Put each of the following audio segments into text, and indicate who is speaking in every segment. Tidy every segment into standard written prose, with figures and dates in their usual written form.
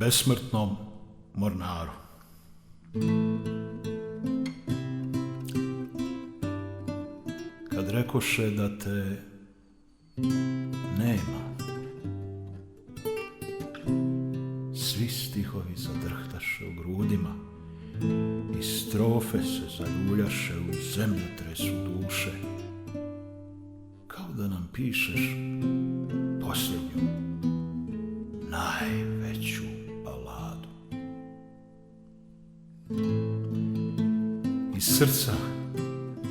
Speaker 1: besmrtnom mornaru. Kad rekoše da te nema, svi stihovi zadrhtaše u grudima i strofe se zaljuljaše u zemljotresu duše, kao da nam pišeš posljednju, najveću baladu. Iz srca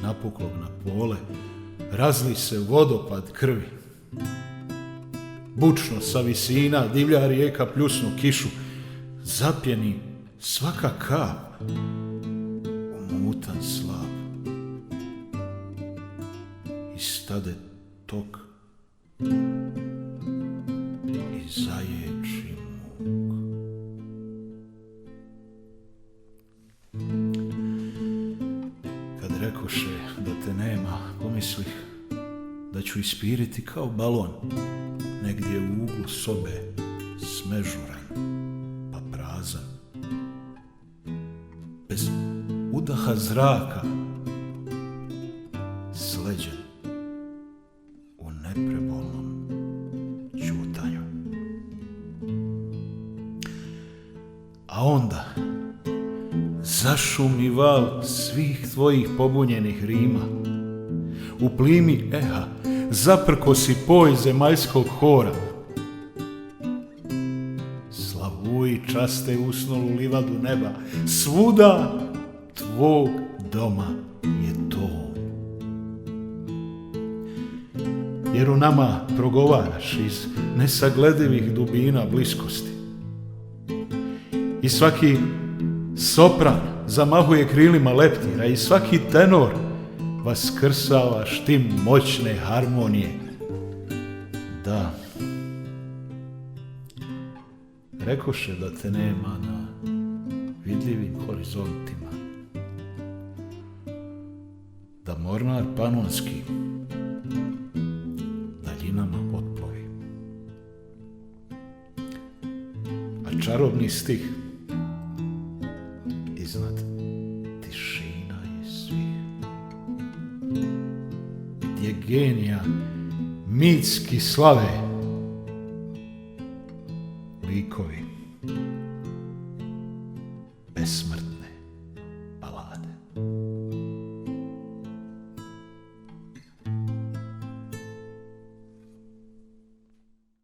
Speaker 1: napuklog na pole razli se vodopad krvi. Bučno sa visina divlja rijeka pljusnu kišu, zapjeni svaka kap u mutan slav i stade tok i zaječi muk. Kad rekoše da te nema, pomislih da ću ispiriti kao balon negdje u uglu sobe, smežuran pa prazan, bez udaha zraka, sleđen u neprebolnom ćutanju. A onda zašumi val svih tvojih pobunjenih rima, u plimi eha zaprkosi poj zemaljskog hora. Slavuji časte usnulu livadu neba, svuda tvog doma je to. Jer u nama progovaraš iz nesagledivih dubina bliskosti. I svaki sopran zamahuje krilima leptira i svaki tenor vaskrsava štim moćne harmonije. Da, rekoše da te nema na vidljivim horizontima, da mornar panonski daljinama otplovi, a čarobni stih iznad tišina je svih, gdje genija mitski slave likovi